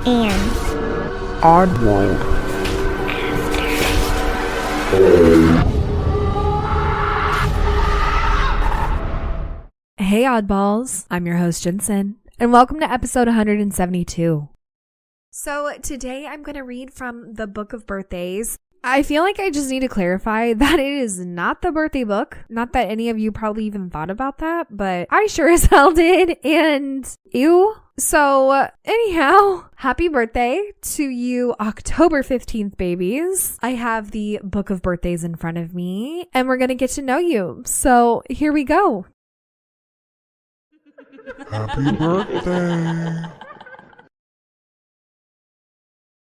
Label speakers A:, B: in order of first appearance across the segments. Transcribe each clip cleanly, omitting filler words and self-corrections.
A: and
B: Oddworld.
C: Hey oddballs, I'm your host Jensen, and welcome to episode 172. So today I'm going to read from the Book of Birthdays. I feel like I just need to clarify that it is not the birthday book. Not that any of you probably even thought about that, but I sure as hell did, and ew. So anyhow, happy birthday to you October 15th babies. I have the Book of Birthdays in front of me, and we're going to get to know you. So here we go.
B: Happy birthday.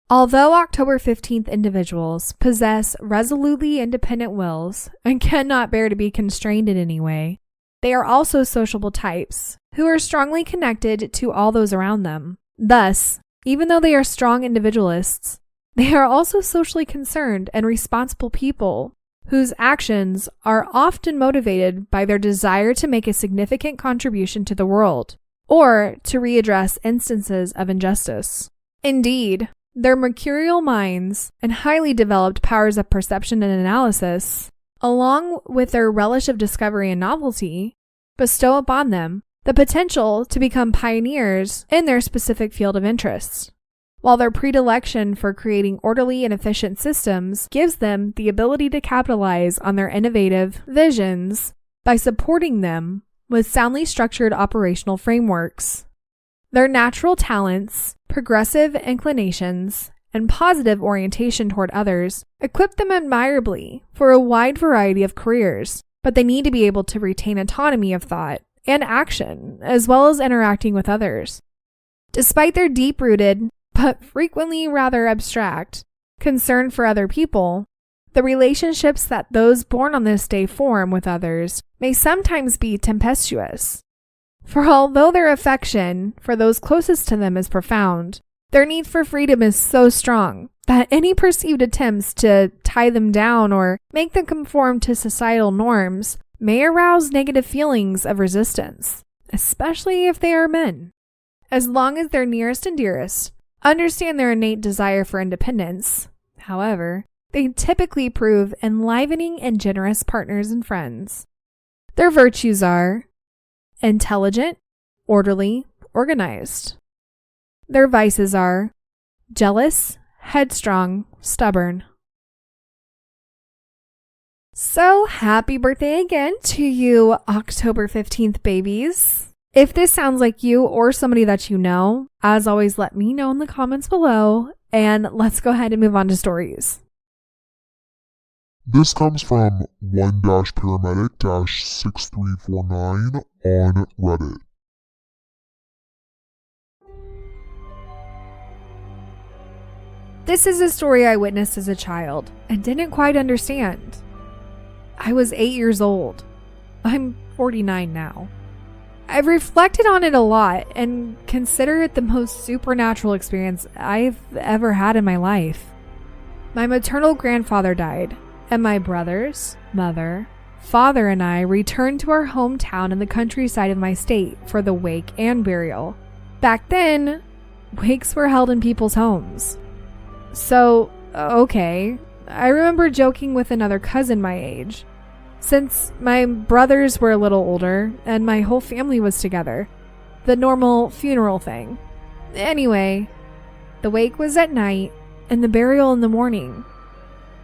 C: Although October 15th individuals possess resolutely independent wills and cannot bear to be constrained in any way, they are also sociable types who are strongly connected to all those around them. Thus, even though they are strong individualists, they are also socially concerned and responsible people whose actions are often motivated by their desire to make a significant contribution to the world or to readdress instances of injustice. Indeed, their mercurial minds and highly developed powers of perception and analysis, along with their relish of discovery and novelty, bestow upon them the potential to become pioneers in their specific field of interest, while their predilection for creating orderly and efficient systems gives them the ability to capitalize on their innovative visions by supporting them with soundly structured operational frameworks. Their natural talents, progressive inclinations, and positive orientation toward others equip them admirably for a wide variety of careers, but they need to be able to retain autonomy of thought and action, as well as interacting with others. Despite their deep-rooted, but frequently rather abstract, concern for other people, the relationships that those born on this day form with others may sometimes be tempestuous. For although their affection for those closest to them is profound, their need for freedom is so strong that any perceived attempts to tie them down or make them conform to societal norms may arouse negative feelings of resistance, especially if they are men. As long as their nearest and dearest understand their innate desire for independence, however, they typically prove enlivening and generous partners and friends. Their virtues are intelligent, orderly, organized. Their vices are jealous, headstrong, stubborn. So happy birthday again to you October 15th babies. If this sounds like you or somebody that you know, as always, let me know in the comments below, and let's go ahead and move on to stories.
B: This comes from 1-paramedic-6349 on Reddit.
C: This is a story I witnessed as a child and didn't quite understand. I was 8 years old. I'm 49 now. I've reflected on it a lot and consider it the most supernatural experience I've ever had in my life. My maternal grandfather died, and my brothers, mother, father, and I returned to our hometown in the countryside of my state for the wake and burial. Back then, wakes were held in people's homes. So, okay, I remember joking with another cousin my age. Since my brothers were a little older and my whole family was together, the normal funeral thing. Anyway, the wake was at night and the burial in the morning.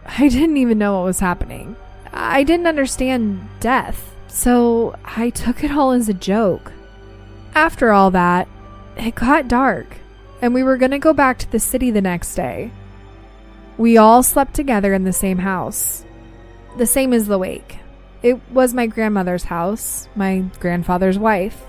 C: I didn't even know what was happening. I didn't understand death, so I took it all as a joke. After all that, it got dark, and we were going to go back to the city the next day. We all slept together in the same house, the same as the wake. It was my grandmother's house, my grandfather's wife.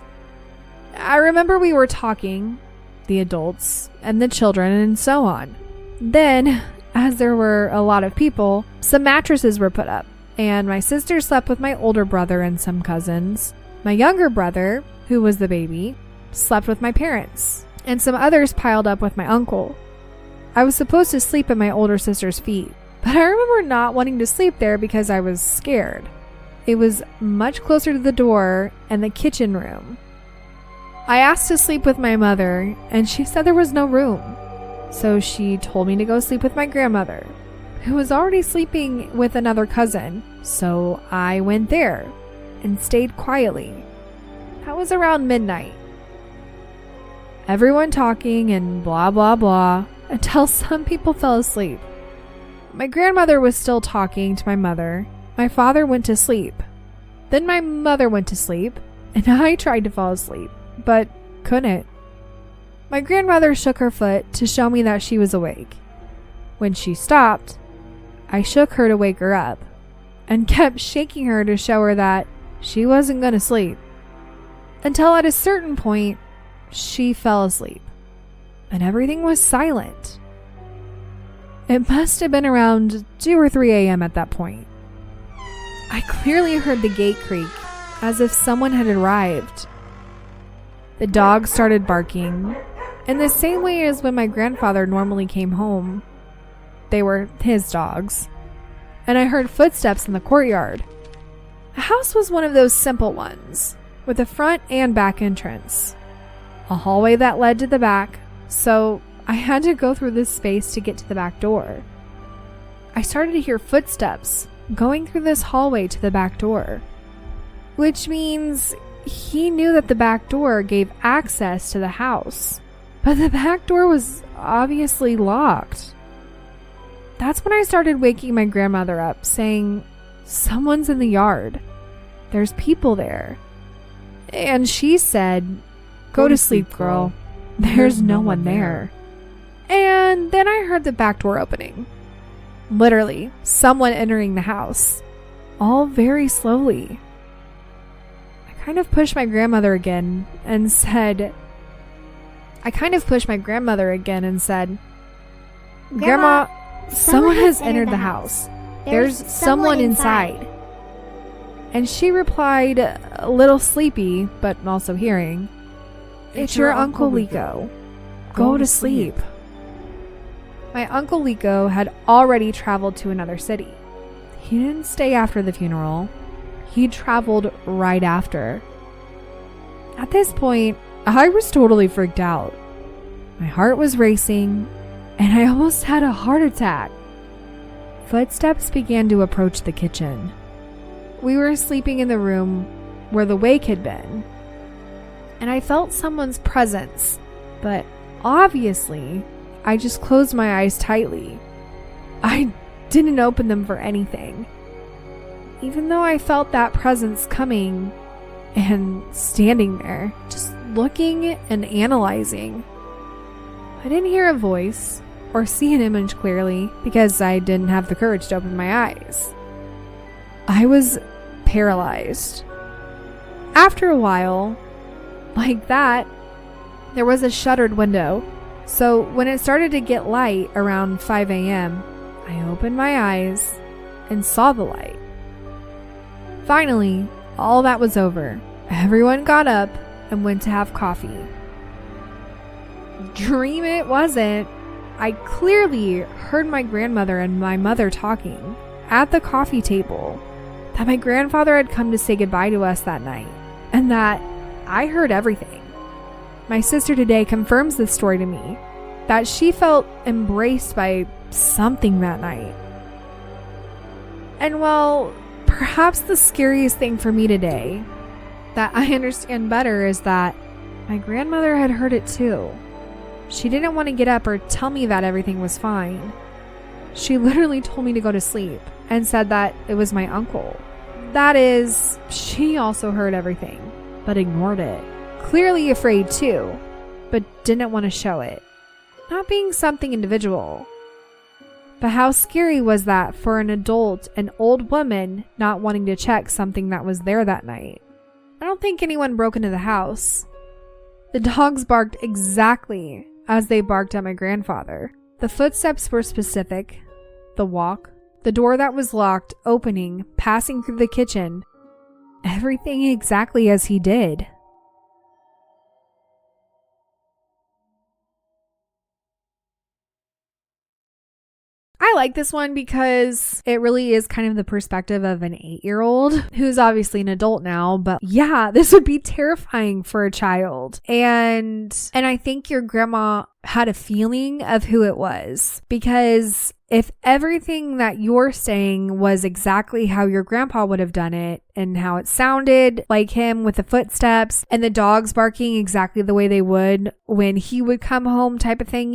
C: I remember we were talking, the adults and the children and so on. Then, as there were a lot of people, some mattresses were put up, and my sister slept with my older brother and some cousins. My younger brother, who was the baby, slept with my parents, and some others piled up with my uncle. I was supposed to sleep at my older sister's feet, but I remember not wanting to sleep there because I was scared. It was much closer to the door and the kitchen room. I asked to sleep with my mother, and she said there was no room. So she told me to go sleep with my grandmother, who was already sleeping with another cousin. So I went there and stayed quietly. That was around midnight. Everyone talking and blah blah blah until some people fell asleep. My grandmother was still talking to my mother. My father went to sleep. Then my mother went to sleep, and I tried to fall asleep, but couldn't. My grandmother shook her foot to show me that she was awake. When she stopped, I shook her to wake her up, and kept shaking her to show her that she wasn't going to sleep. Until at a certain point, she fell asleep, and everything was silent. It must have been around 2 or 3 a.m. at that point. I clearly heard the gate creak, as if someone had arrived. The dogs started barking, in the same way as when my grandfather normally came home. They were his dogs. And I heard footsteps in the courtyard. The house was one of those simple ones, with a front and back entrance. A hallway that led to the back, so I had to go through this space to get to the back door. I started to hear footsteps going through this hallway to the back door, which means he knew that the back door gave access to the house, but the back door was obviously locked. That's when I started waking my grandmother up, saying, "Someone's in the yard. There's people there." And she said, "Go to sleep, girl. There's no one there." And then I heard the back door opening. Literally, someone entering the house, all very slowly. I kind of pushed my grandmother again and said, "Grandma, someone has entered the house. There's someone inside." And she replied, a little sleepy, but also hearing, "It's your Uncle Lico. Go to sleep." My Uncle Lico had already traveled to another city. He didn't stay after the funeral. He traveled right after. At this point, I was totally freaked out. My heart was racing, and I almost had a heart attack. Footsteps began to approach the kitchen. We were sleeping in the room where the wake had been, and I felt someone's presence, but obviously, I just closed my eyes tightly. I didn't open them for anything, even though I felt that presence coming and standing there, just looking and analyzing. I didn't hear a voice or see an image clearly because I didn't have the courage to open my eyes. I was paralyzed. After a while, like that, there was a shuttered window. So when it started to get light around 5 a.m., I opened my eyes and saw the light. Finally, all that was over. Everyone got up and went to have coffee. Dream it wasn't. I clearly heard my grandmother and my mother talking at the coffee table, that my grandfather had come to say goodbye to us that night, and that I heard everything. My sister today confirms this story to me, that she felt embraced by something that night. And well, perhaps the scariest thing for me today, that I understand better, is that my grandmother had heard it too. She didn't want to get up or tell me that everything was fine. She literally told me to go to sleep and said that it was my uncle. That is, she also heard everything, but ignored it. Clearly afraid too, but didn't want to show it. Not being something individual. But how scary was that for an adult, an old woman, not wanting to check something that was there that night? I don't think anyone broke into the house. The dogs barked exactly as they barked at my grandfather. The footsteps were specific. The walk, the door that was locked, opening, passing through the kitchen. Everything exactly as he did. I I like this one because it really is kind of the perspective of an 8-year-old who's obviously an adult now, but yeah, this would be terrifying for a child. And I think your grandma had a feeling of who it was, because if everything that you're saying was exactly how your grandpa would have done it and how it sounded like him with the footsteps and the dogs barking exactly the way they would when he would come home type of thing,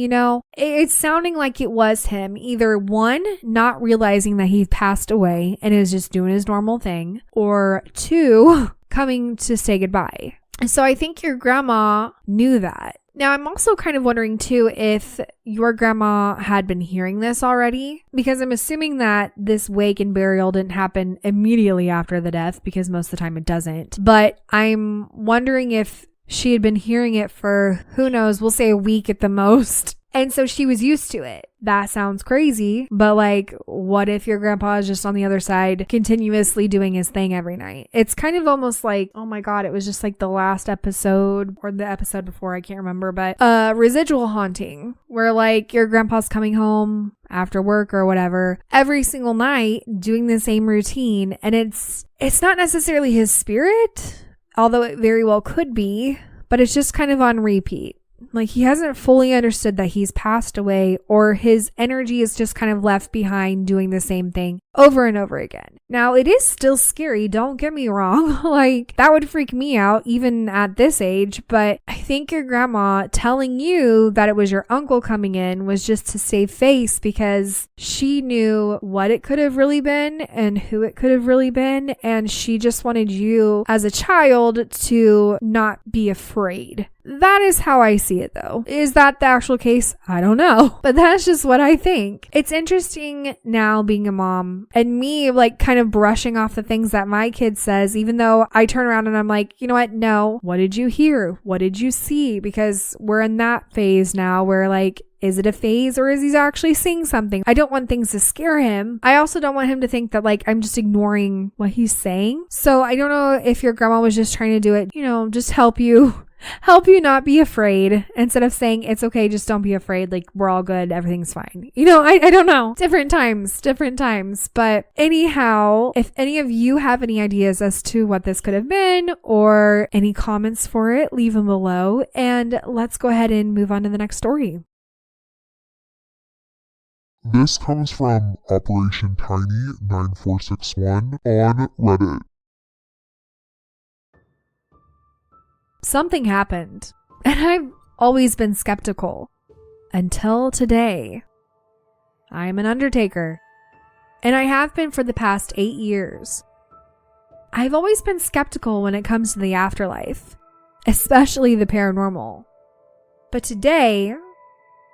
C: it's sounding like it was him. Either one, not realizing that he passed away and is just doing his normal thing, or two, coming to say goodbye. So I think your grandma knew that. Now, I'm also kind of wondering too if your grandma had been hearing this already, because I'm assuming that this wake and burial didn't happen immediately after the death, because most of the time it doesn't. But I'm wondering if she had been hearing it for, who knows, we'll say a week at the most. And so she was used to it. That sounds crazy, but like, what if your grandpa is just on the other side continuously doing his thing every night? It's kind of almost like, oh my God, it was just like the last episode or the episode before, I can't remember, but residual haunting, where like your grandpa's coming home after work or whatever every single night doing the same routine. And it's not necessarily his spirit, although it very well could be, but it's just kind of on repeat. Like, he hasn't fully understood that he's passed away, or his energy is just kind of left behind doing the same thing over and over again. Now, it is still scary, don't get me wrong. Like, that would freak me out even at this age, but I think your grandma telling you that it was your uncle coming in was just to save face, because she knew what it could have really been and who it could have really been, and she just wanted you as a child to not be afraid. That is how I see it, though. Is that the actual case? I don't know. But that's just what I think. It's interesting now being a mom and me like kind of brushing off the things that my kid says, even though I turn around and I'm like, you know what? No. What did you hear? What did you see? Because we're in that phase now where like, is it a phase or is he actually seeing something? I don't want things to scare him. I also don't want him to think that like I'm just ignoring what he's saying. So I don't know if your grandma was just trying to do it, just help you not be afraid, instead of saying it's okay, just don't be afraid, like we're all good, everything's fine. I don't know. Different times. But anyhow, if any of you have any ideas as to what this could have been or any comments for it, leave them below, and let's go ahead and move on to the next story.
B: This comes from Operation Tiny 9461 on Reddit.
C: Something happened, and I've always been skeptical. Until today. I am an Undertaker, and I have been for the past 8 years. I've always been skeptical when it comes to the afterlife, especially the paranormal. But today,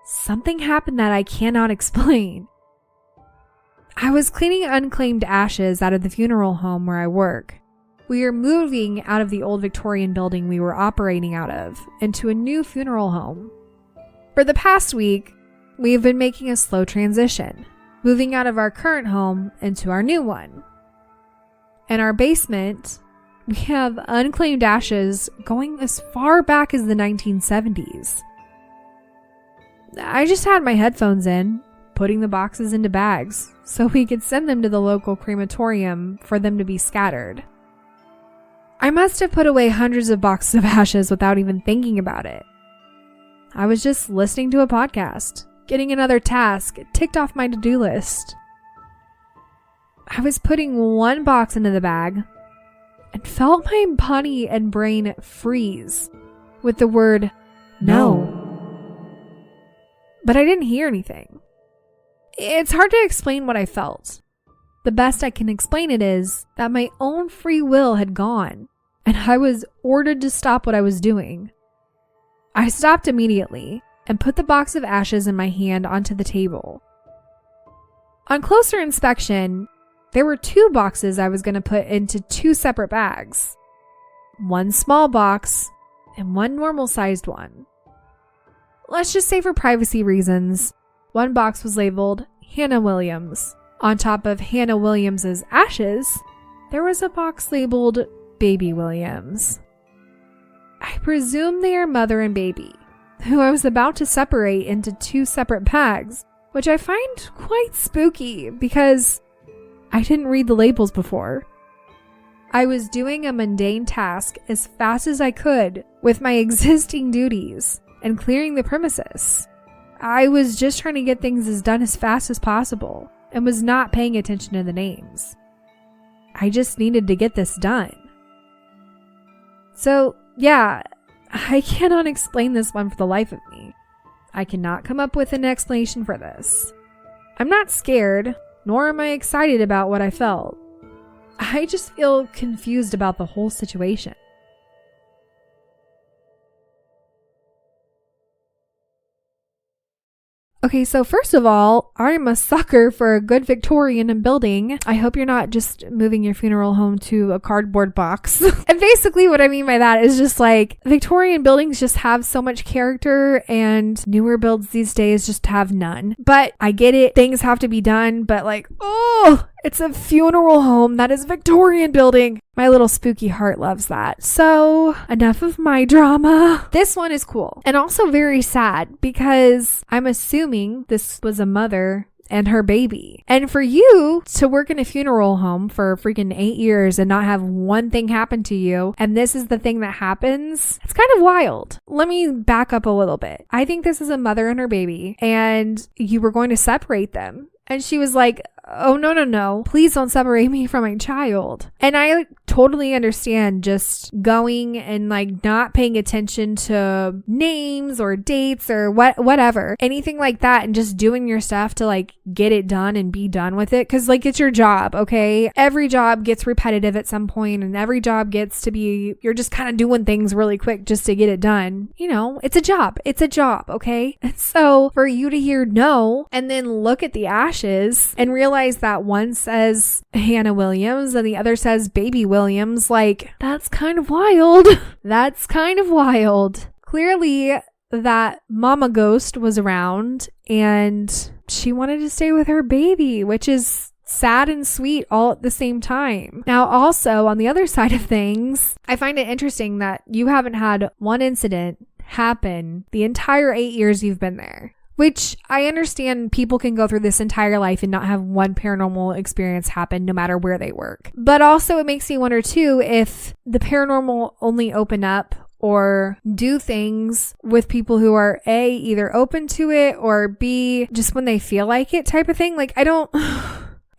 C: something happened that I cannot explain. I was cleaning unclaimed ashes out of the funeral home where I work. We are moving out of the old Victorian building we were operating out of into a new funeral home. For the past week, we have been making a slow transition, moving out of our current home into our new one. In our basement, we have unclaimed ashes going as far back as the 1970s. I just had my headphones in, putting the boxes into bags so we could send them to the local crematorium for them to be scattered. I must have put away hundreds of boxes of ashes without even thinking about it. I was just listening to a podcast, getting another task ticked off my to-do list. I was putting one box into the bag and felt my body and brain freeze with the word no. But I didn't hear anything. It's hard to explain what I felt. The best I can explain it is that my own free will had gone, and I was ordered to stop what I was doing. I stopped immediately and put the box of ashes in my hand onto the table. On closer inspection, there were 2 boxes I was going to put into 2 separate bags. One small box and one normal-sized one. Let's just say for privacy reasons, one box was labeled Hannah Williams. On top of Hannah Williams's ashes, there was a box labeled Baby Williams. I presume they are mother and baby, who I was about to separate into 2 separate bags which I find quite spooky because I didn't read the labels before. I was doing a mundane task as fast as I could with my existing duties and clearing the premises. I was just trying to get things done as fast as possible and was not paying attention to the names. I just needed to get this done. So, yeah, I cannot explain this one for the life of me. I cannot come up with an explanation for this. I'm not scared, nor am I excited about what I felt. I just feel confused about the whole situation. Okay, so first of all, I'm a sucker for a good Victorian building. I hope you're not just moving your funeral home to a cardboard box. And basically what I mean by that is just like Victorian buildings just have so much character and newer builds these days just have none. But I get it. Things have to be done, but like, oh, it's a funeral home that is Victorian building. My little spooky heart loves that. So enough of my drama. This one is cool and also very sad because I'm assuming this was a mother and her baby. And for you to work in a funeral home for freaking 8 years and not have one thing happen to you, and this is the thing that happens, it's kind of wild. Let me back up a little bit. I think this is a mother and her baby, and you were going to separate them. And she was like, oh, no, please don't separate me from my child. And I totally understand just going and like not paying attention to names or dates or whatever, anything like that, and just doing your stuff to like get it done and be done with it. Cause like it's your job, okay? Every job gets repetitive at some point, and every job gets to be, you're just kind of doing things really quick just to get it done. You know, it's a job. It's a job, okay? And so for you to hear no and then look at the ashes and realize that one says Hannah Williams and the other says Baby Williams, like, that's kind of wild. That's kind of wild. Clearly that mama ghost was around and she wanted to stay with her baby, which is sad and sweet all at the same time. Now, also on the other side of things, I find it interesting that you haven't had one incident happen the entire 8 years you've been there. Which I understand people can go through this entire life and not have one paranormal experience happen no matter where they work. But also it makes me wonder too if the paranormal only open up or do things with people who are A, either open to it, or B, just when they feel like it type of thing. Like I don't...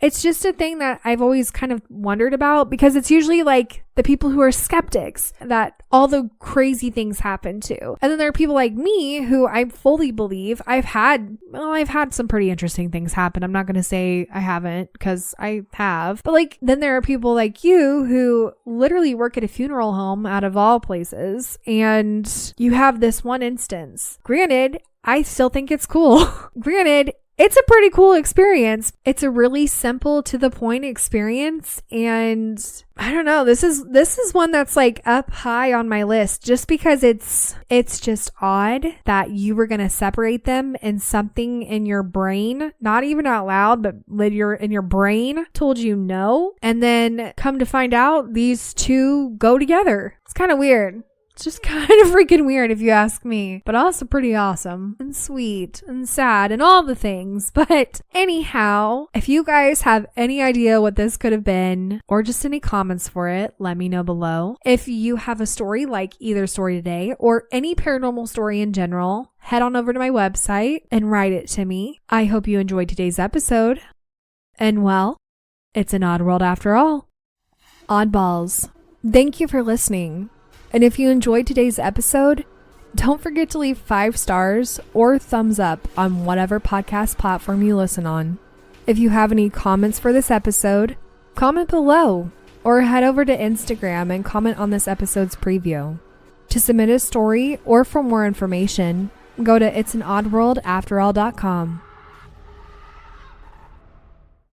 C: It's just a thing that I've always kind of wondered about, because it's usually like the people who are skeptics that all the crazy things happen to. And then there are people like me who I fully believe I've had some pretty interesting things happen. I'm not going to say I haven't, because I have. But like, then there are people like you who literally work at a funeral home out of all places. And you have this one instance. Granted, I still think it's cool. Granted, it's a pretty cool experience. It's a really simple to the point experience. And I don't know, this is one that's like up high on my list just because it's just odd that you were going to separate them and something in your brain, not even out loud, but in your brain told you no. And then come to find out these two go together. It's kind of weird. It's just kind of freaking weird if you ask me, but also pretty awesome and sweet and sad and all the things. But anyhow, if you guys have any idea what this could have been or just any comments for it, let me know below. If you have a story like either story today or any paranormal story in general, head on over to my website and write it to me. I hope you enjoyed today's episode. And well, it's an odd world after all. Oddballs, thank you for listening. And if you enjoyed today's episode, don't forget to leave 5 stars or thumbs up on whatever podcast platform you listen on. If you have any comments for this episode, comment below or head over to Instagram and comment on this episode's preview. To submit a story or for more information, go to it'sanoddworldafterall.com.